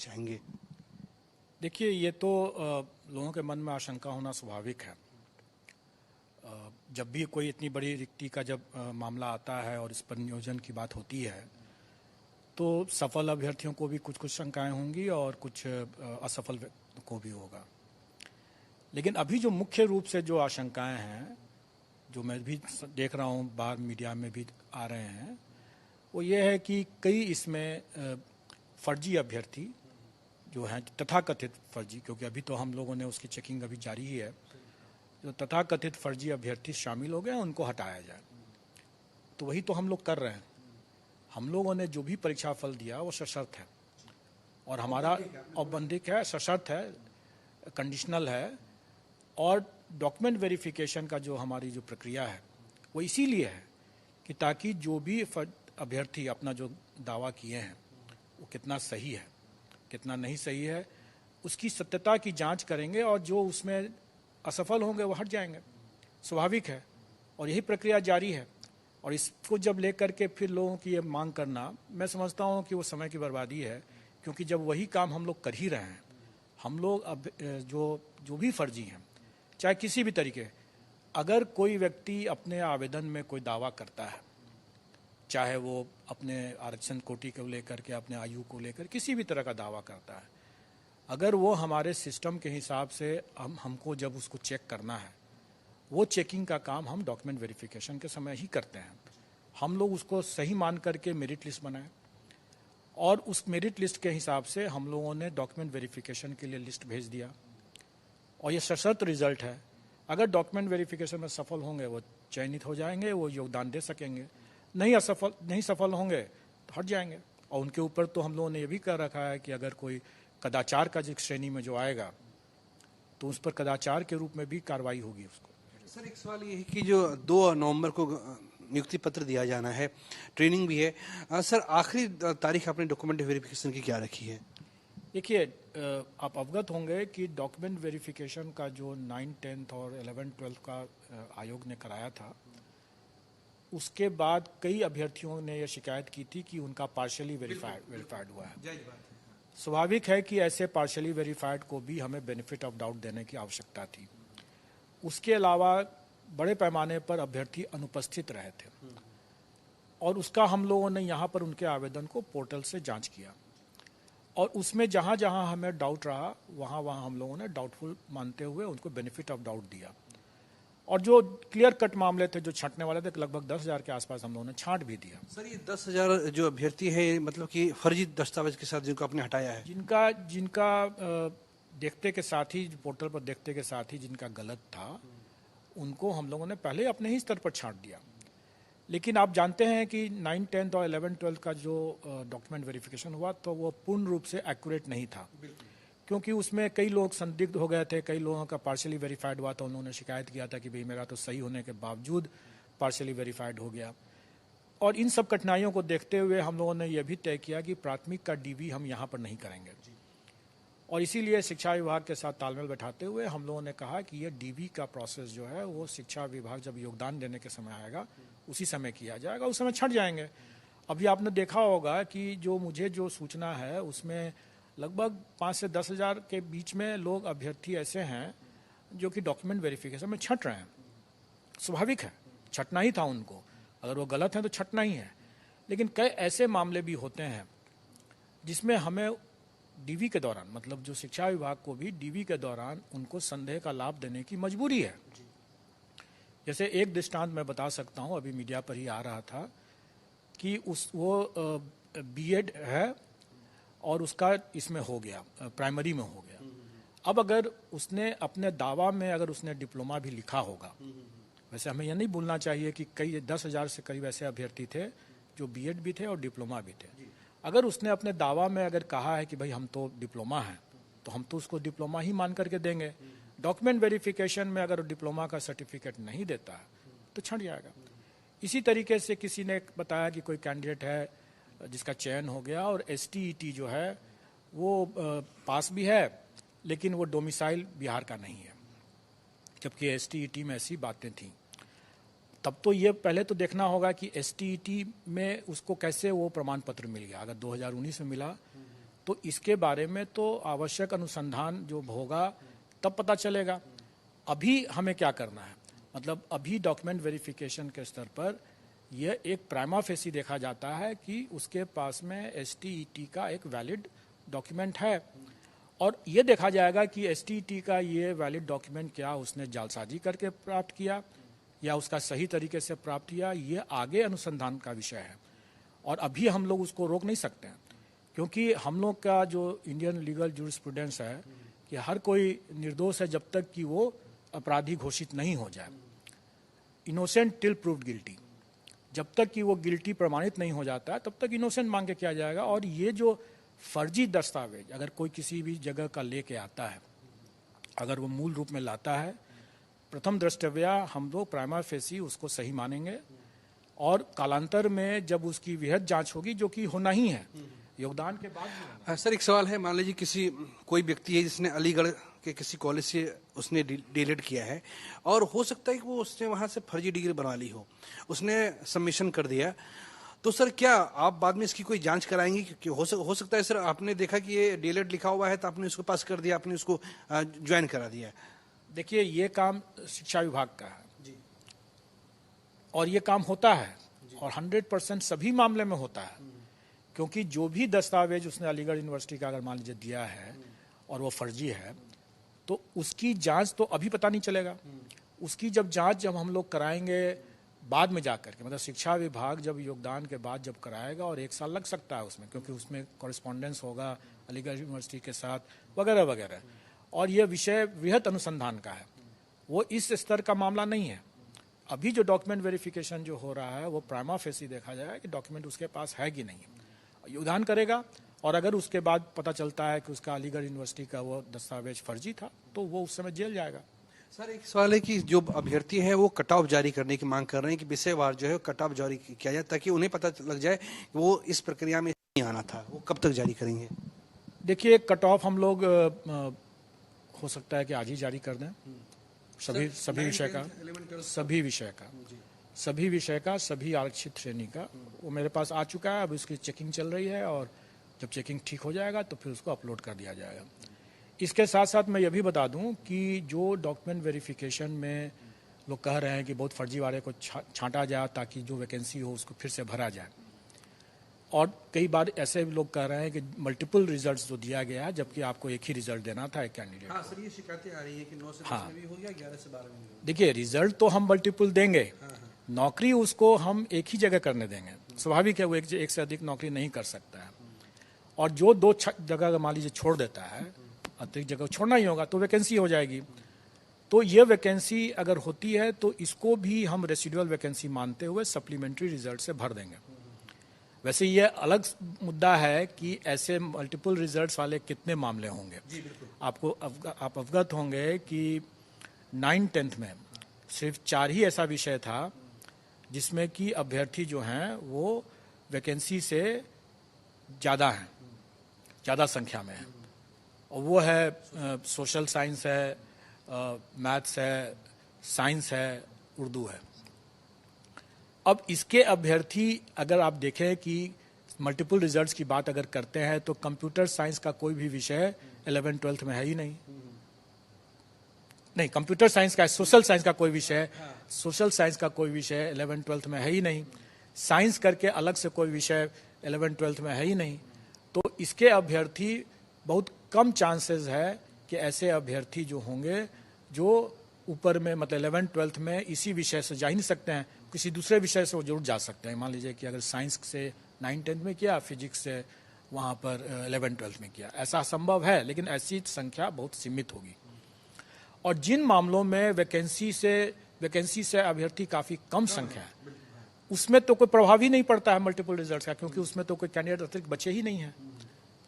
चाहेंगे? देखिए, ये तो लोगों के मन में आशंका होना स्वाभाविक है। जब भी कोई इतनी बड़ी रिक्ति का जब मामला आता है और इस पर नियोजन की बात होती है, तो सफल अभ्यर्थियों को भी कुछ कुछ शंकाएं होंगी और कुछ असफल को भी होगा। लेकिन अभी जो मुख्य रूप से जो आशंकाएं हैं, जो मैं भी देख रहा हूँ बाहर मीडिया में भी आ रहे हैं, वो ये है कि कई इसमें फर्जी अभ्यर्थी जो हैं, तथाकथित फर्जी, क्योंकि अभी तो हम लोगों ने उसकी चेकिंग अभी जारी ही है, जो तथाकथित फर्जी अभ्यर्थी शामिल हो गए हैं उनको हटाया जाए। तो वही तो हम लोग कर रहे हैं। हम लोगों ने जो भी परीक्षा फल दिया वो सशर्त है और हमारा औपबंधिक है, सशर्त है, कंडीशनल है। और डॉक्यूमेंट वेरिफिकेशन का जो हमारी जो प्रक्रिया है वो इसीलिए है कि ताकि जो भी अभ्यर्थी अपना जो दावा किए हैं वो कितना सही है, कितना नहीं सही है, उसकी सत्यता की जांच करेंगे और जो उसमें असफल होंगे वो हट जाएंगे। स्वाभाविक है और यही प्रक्रिया जारी है। और इसको जब लेकर के फिर लोगों की ये मांग करना, मैं समझता हूँ कि वो समय की बर्बादी है, क्योंकि जब वही काम हम लोग कर ही रहे हैं। हम लोग अब जो भी फर्जी हैं, चाहे किसी भी तरीके, अगर कोई व्यक्ति अपने आवेदन में कोई दावा करता है, चाहे वो अपने आरक्षण कोटि को लेकर के, अपने आयु को लेकर किसी भी तरह का दावा करता है, अगर वो हमारे सिस्टम के हिसाब से हमको जब उसको चेक करना है, वो चेकिंग का काम हम डॉक्यूमेंट वेरिफिकेशन के समय ही करते हैं। हम लोग उसको सही मान करके मेरिट लिस्ट बनाए और उस मेरिट लिस्ट के हिसाब से हम लोगों ने डॉक्यूमेंट वेरिफिकेशन के लिए लिस्ट भेज दिया और ये सशर्त रिजल्ट है। अगर डॉक्यूमेंट वेरिफिकेशन में सफल होंगे वो चयनित हो जाएंगे, वो योगदान दे सकेंगे। नहीं सफल होंगे तो हट जाएंगे। और उनके ऊपर तो हम लोगों ने ये भी कर रखा है कि अगर कोई कदाचार का जिस श्रेणी में जो आएगा तो उस पर कदाचार के रूप में भी कार्रवाई होगी उसको। सर, एक सवाल ये है कि जो 2 नवंबर को नियुक्ति पत्र दिया जाना है, ट्रेनिंग भी है, सर आखिरी तारीख आपने डॉक्यूमेंट वेरिफिकेशन की क्या रखी है? देखिए, आप अवगत होंगे कि डॉक्यूमेंट वेरिफिकेशन का जो 9, 10th और 11, 12 का आयोग ने कराया था, उसके बाद कई अभ्यर्थियों ने यह शिकायत की थी कि उनका पार्शियली वेरीफाइड हुआ है। स्वाभाविक है कि ऐसे पार्शियली वेरीफाइड को भी हमें बेनिफिट ऑफ डाउट देने की आवश्यकता थी। उसके अलावा बड़े पैमाने पर अभ्यर्थी अनुपस्थित रहे थे और उसका हम लोगों ने यहाँ पर उनके आवेदन को पोर्टल से जांच किया और उसमें जहाँ जहाँ हमें डाउट रहा वहाँ वहाँ हम लोगों ने डाउटफुल मानते हुए उनको बेनिफिट ऑफ डाउट दिया। और जो क्लियर कट मामले थे, जो छांटने वाले थे, लगभग 10,000 के आसपास हम लोगों ने छांट भी दिया। सर, ये 10,000 जो अभ्यर्थी है, मतलब कि फर्जी दस्तावेज के साथ जिनको आपने हटाया है, जिनका देखते के साथ ही, पोर्टल पर देखते के साथ ही जिनका गलत था, उनको हम लोगों ने पहले अपने ही स्तर पर छांट दिया। लेकिन आप जानते हैं कि 9, 10 और 11, 12 का जो डॉक्यूमेंट वेरिफिकेशन हुआ तो वो पूर्ण रूप से एक्यूरेट नहीं था, क्योंकि उसमें कई लोग संदिग्ध हो गए थे। कई लोगों का पार्शियली वेरीफाइड हुआ तो उन्होंने शिकायत किया था कि भाई मेरा तो सही होने के बावजूद पार्शियली वेरीफाइड हो गया। और इन सब कठिनाइयों को देखते हुए हम लोगों ने यह भी तय किया कि प्राथमिक का डीवी हम यहाँ पर नहीं करेंगे और इसीलिए शिक्षा विभाग के साथ तालमेल बैठाते हुए हम लोगों ने कहा कि ये डीवी का प्रोसेस जो है वो शिक्षा विभाग जब योगदान देने के समय आएगा उसी समय किया जाएगा, उस समय छट जाएंगे। अभी आपने देखा होगा कि मुझे जो सूचना है उसमें लगभग 5 से 10,000 के बीच में लोग अभ्यर्थी ऐसे हैं जो कि डॉक्यूमेंट वेरिफिकेशन में छट रहे हैं। स्वाभाविक है, छटना ही था उनको, अगर वो गलत हैं तो छटना ही है। लेकिन कई ऐसे मामले भी होते हैं जिसमें हमें डीवी के दौरान, मतलब जो शिक्षा विभाग को भी डीवी के दौरान उनको संदेह का लाभ देने की मजबूरी है। जैसे एक दृष्टांत मैं बता सकता हूँ, अभी मीडिया पर ही आ रहा था कि वो बीएड है और उसका इसमें हो गया, प्राइमरी में हो गया। अब अगर उसने अपने दावा में अगर उसने डिप्लोमा भी लिखा होगा, वैसे हमें यह नहीं भूलना चाहिए कि कई 10,000 से करीब ऐसे अभ्यर्थी थे जो बीएड भी थे और डिप्लोमा भी थे। अगर उसने अपने दावा में अगर कहा है कि भाई हम तो डिप्लोमा हैं, तो हम तो उसको डिप्लोमा ही मान करके देंगे। डॉक्यूमेंट वेरिफिकेशन में अगर डिप्लोमा का सर्टिफिकेट नहीं देता है तो छट जाएगा। इसी तरीके से किसी ने बताया कि कोई कैंडिडेट है जिसका चयन हो गया और STET जो है वो पास भी है लेकिन वो डोमिसाइल बिहार का नहीं है, जबकि STET में ऐसी बातें थी। तब तो ये पहले तो देखना होगा कि STET में उसको कैसे वो प्रमाण पत्र मिल गया। अगर 2019 में मिला तो इसके बारे में तो आवश्यक अनुसंधान जो होगा तब पता चलेगा। अभी हमें क्या करना है, मतलब अभी डॉक्यूमेंट वेरिफिकेशन के स्तर पर यह एक प्राइमा फेसी देखा जाता है कि उसके पास में STET का एक वैलिड डॉक्यूमेंट है, और ये देखा जाएगा कि STET का ये वैलिड डॉक्यूमेंट क्या उसने जालसाजी करके प्राप्त किया या उसका सही तरीके से प्राप्त किया, ये आगे अनुसंधान का विषय है। और अभी हम लोग उसको रोक नहीं सकते हैं, क्योंकि हम लोग का जो इंडियन लीगल जूरिस्प्रूडेंस है कि हर कोई निर्दोष है जब तक कि वो अपराधी घोषित नहीं हो जाए, इनोसेंट टिल प्रूव्ड गिल्टी। जब तक कि वो गिल्टी प्रमाणित नहीं हो जाता है तब तक इनोसेंट मांग के किया जाएगा। और ये जो फर्जी दस्तावेज अगर कोई किसी भी जगह का लेके आता है, अगर वो मूल रूप में लाता है, प्रथम दृष्टव्या हम लोग प्राइमा फेसी उसको सही मानेंगे, और कालांतर में जब उसकी विहद जांच होगी, जो कि होना ही है योगदान के बाद भी होना। सर एक सवाल है, मान लीजिए कोई व्यक्ति है जिसने अलीगढ़ के किसी कॉलेज से उसने डीलेट किया है, और हो सकता है कि वो उसने वहां से फर्जी डिग्री बना ली हो, उसने सबमिशन कर दिया, तो सर क्या आप बाद में इसकी कोई जांच कराएंगे? कि हो सकता है सर आपने देखा कि ये डीलेट लिखा हुआ है तो आपने उसको पास कर दिया, आपने उसको ज्वाइन करा दिया। देखिए, ये काम शिक्षा विभाग का है जी, और ये काम होता है, और 100% सभी मामले में होता है, क्योंकि जो भी दस्तावेज उसने अलीगढ़ यूनिवर्सिटी का अगर मान लीजिए दिया है और वो फर्जी है, तो उसकी जांच तो अभी पता नहीं चलेगा। उसकी जब हम लोग कराएंगे बाद में जाकर के, मतलब शिक्षा विभाग जब योगदान के बाद जब कराएगा, और 1 साल लग सकता है उसमें, क्योंकि उसमें कॉरेस्पॉन्डेंस होगा अलीगढ़ यूनिवर्सिटी के साथ वगैरह वगैरह, और यह विषय वृहत अनुसंधान का है, वो इस स्तर का मामला नहीं है। अभी जो डॉक्यूमेंट वेरिफिकेशन जो हो रहा है वो प्राइमा फेसी देखा जाएगा कि डॉक्यूमेंट उसके पास है कि नहीं, योगदान करेगा, और अगर उसके बाद पता चलता है कि उसका अलीगढ़ यूनिवर्सिटी का वो दस्तावेज फर्जी था तो वो उस समय जेल जाएगा। सर एक सवाल है कि जो अभ्यर्थी है वो कट ऑफ जारी करने की मांग कर रहे हैं कि विषयवार जो है कट ऑफ जारी किया जाए, ताकि उन्हें पता लग जाए कि वो इस प्रक्रिया में नहीं आना था। वो कब तक जारी करेंगे? देखिए, कट ऑफ हम लोग हो सकता है कि आज ही जारी कर दें, सभी विषय का सभी आरक्षित श्रेणी का। वो मेरे पास आ चुका है, अब उसकी चेकिंग चल रही है, और जब चेकिंग ठीक हो जाएगा तो फिर उसको अपलोड कर दिया जाएगा। इसके साथ साथ मैं ये भी बता दूं कि जो डॉक्यूमेंट वेरिफिकेशन में लोग कह रहे हैं कि बहुत फर्जीवाड़े को छांटा जाए ताकि जो वैकेंसी हो उसको फिर से भरा जाए, और कई बार ऐसे लोग कह रहे हैं कि मल्टीपल रिजल्ट्स जो दिया गया है जबकि आपको एक ही रिजल्ट देना था एक कैंडिडेट। हाँ सर, ये शिकायतें आ रही है कि 9 से 10 में भी हो गया, 11 से 12 में भी हो। देखिए, रिजल्ट तो हम मल्टीपल देंगे, नौकरी उसको हम एक ही जगह करने देंगे। स्वाभाविक है वो एक से अधिक नौकरी नहीं कर सकता है, और जो 2 जगह मान लीजिए छोड़ देता है, अतिरिक्त जगह छोड़ना ही होगा तो वैकेंसी हो जाएगी। तो ये वैकेंसी अगर होती है तो इसको भी हम रेसिडुअल वैकेंसी मानते हुए सप्लीमेंट्री रिजल्ट से भर देंगे। वैसे ये अलग मुद्दा है कि ऐसे मल्टीपल रिजल्ट्स वाले कितने मामले होंगे। जी बिल्कुल। आप अवगत होंगे कि 9-10th में सिर्फ 4 ही ऐसा विषय था जिसमें कि अभ्यर्थी जो हैं वो वैकेंसी से ज़्यादा हैं, ज़्यादा संख्या में है, और वो है सोशल साइंस है, मैथ्स है, साइंस है, उर्दू है। अब इसके अभ्यर्थी अगर आप देखें कि मल्टीपल रिजल्ट्स की बात अगर करते हैं तो कंप्यूटर साइंस का कोई भी विषय 11th-12th में है ही नहीं। कंप्यूटर साइंस का, सोशल साइंस का कोई विषय, सोशल साइंस का कोई विषय 11th-12th में है ही नहीं। साइंस करके अलग से कोई विषय 11th-12th में है ही नहीं। तो इसके अभ्यर्थी बहुत कम चांसेस है कि ऐसे अभ्यर्थी जो होंगे जो ऊपर में, मतलब 11th-12th में इसी विषय से जा ही नहीं सकते हैं, किसी दूसरे विषय से वो जरूर जा सकते हैं। मान लीजिए कि अगर साइंस से 9-10th में किया, फिजिक्स से वहाँ पर 11th-12th में किया, ऐसा संभव है, लेकिन ऐसी संख्या बहुत सीमित होगी। और जिन मामलों में वैकेंसी से अभ्यर्थी काफ़ी कम संख्या है, उसमें तो कोई प्रभाव ही नहीं पड़ता है मल्टीपल रिजल्ट का, क्योंकि उसमें तो कोई कैंडिडेट अतिरिक्त बचे ही नहीं है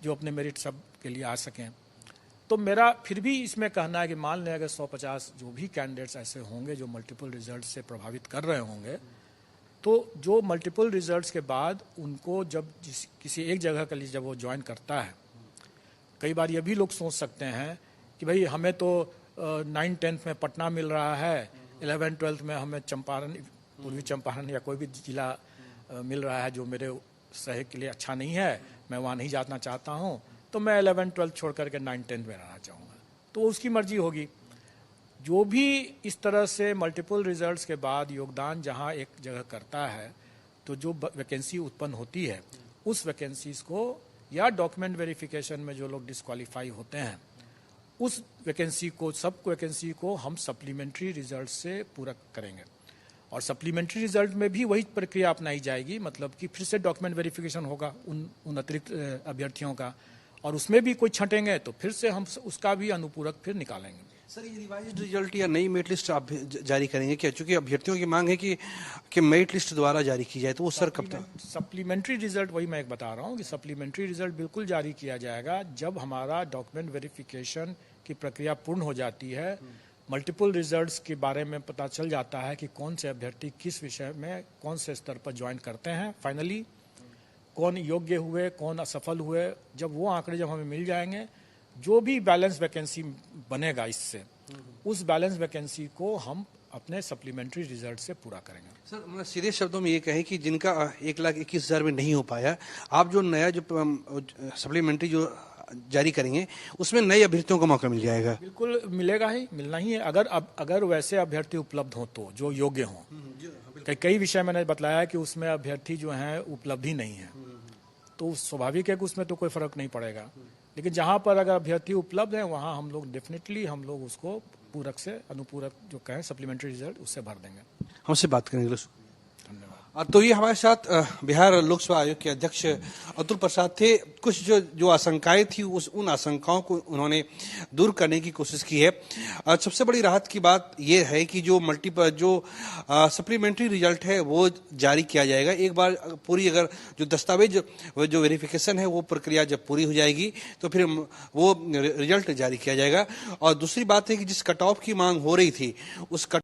जो अपने मेरिट सब के लिए आ सकें। तो मेरा फिर भी इसमें कहना है कि मान लें अगर 150 जो भी कैंडिडेट्स ऐसे होंगे जो मल्टीपल रिजल्ट से प्रभावित कर रहे होंगे, तो जो मल्टीपल रिजल्ट्स के बाद उनको जब किसी एक जगह के लिए जब वो ज्वाइन करता है, कई बार ये भी लोग सोच सकते हैं कि भाई हमें तो 9-10th में पटना मिल रहा है, 11th-12th में हमें चंपारण, पूर्वी चंपारण या कोई भी जिला मिल रहा है जो मेरे शहर के लिए अच्छा नहीं है, मैं वहाँ नहीं जाना चाहता हूँ, तो मैं 11-12 छोड़ करके 9-10 में रहना चाहूँगा, तो उसकी मर्जी होगी। जो भी इस तरह से मल्टीपल रिजल्ट्स के बाद योगदान जहाँ एक जगह करता है, तो जो वैकेंसी उत्पन्न होती है उस वैकेंसीज को या डॉक्यूमेंट वेरिफिकेशन में जो लोग डिस्क्वालीफाई होते हैं उस वैकेंसी को, सब वैकेंसी को हम सप्लीमेंट्री रिजल्ट से पूरा करेंगे। और सप्लीमेंट्री रिजल्ट में भी वही प्रक्रिया अपनाई जाएगी, मतलब कि फिर से डॉक्यूमेंट वेरिफिकेशन होगा उन अतिरिक्त अभ्यर्थियों का, और उसमें भी कोई छंटेंगे तो फिर से हम उसका भी अनुपूरक फिर निकालेंगे। सर, ये रिवाइज्ड रिजल्ट या नई मेरिट लिस्ट आप जारी करेंगे क्या? चूंकि अभ्यर्थियों की मांग है कि मेरिट लिस्ट द्वारा जारी की जाए, तो वो सर कब तक? सप्लीमेंट्री रिजल्ट, वही मैं एक बता रहा हूँ कि सप्लीमेंट्री रिजल्ट बिल्कुल जारी किया जाएगा जब हमारा डॉक्यूमेंट वेरिफिकेशन की प्रक्रिया पूर्ण हो जाती है, मल्टीपल रिजल्ट्स के बारे में पता चल जाता है कि कौन से अभ्यर्थी किस विषय में कौन से स्तर पर ज्वाइन करते हैं, फाइनली कौन योग्य हुए, कौन असफल हुए। जब वो आंकड़े जब हमें मिल जाएंगे, जो भी बैलेंस वैकेंसी बनेगा इससे, उस बैलेंस वैकेंसी को हम अपने सप्लीमेंट्री रिजल्ट से पूरा करेंगे। सर, मैं सीधे शब्दों में ये कहें कि जिनका 1,21,000 में नहीं हो पाया, आप जो नया जो सप्लीमेंट्री जो जारी करेंगे उसमें नए अभ्यर्थियों को मौका मिल जाएगा? बिल्कुल मिलेगा ही, मिलना ही है। अगर वैसे अभ्यर्थी उपलब्ध हो तो जो योग्य हों। कई विषय मैंने बतलाया कि उसमें अभ्यर्थी जो हैं उपलब्ध ही नहीं है, तो स्वाभाविक है कि उसमें तो कोई फर्क नहीं पड़ेगा। लेकिन जहाँ पर अगर अभ्यर्थी उपलब्ध है वहाँ हम लोग डेफिनेटली उसको पूरक से अनुपूरक जो कहें सप्लीमेंट्री रिजल्ट उससे भर देंगे। हमसे बात करने के लिए धन्यवाद। तो ये हमारे साथ बिहार लोक सेवा आयोग के अध्यक्ष अतुल प्रसाद थे। कुछ जो आशंकाएं थी उन आशंकाओं को उन्होंने दूर करने की कोशिश की है। सबसे बड़ी राहत की बात यह है कि जो सप्लीमेंट्री रिजल्ट है वो जारी किया जाएगा। एक बार पूरी अगर जो दस्तावेज जो वेरिफिकेशन है वो प्रक्रिया जब पूरी हो जाएगी तो फिर वो रिजल्ट जारी किया जाएगा। और दूसरी बात है कि जिस कट ऑफ की मांग हो रही थी उस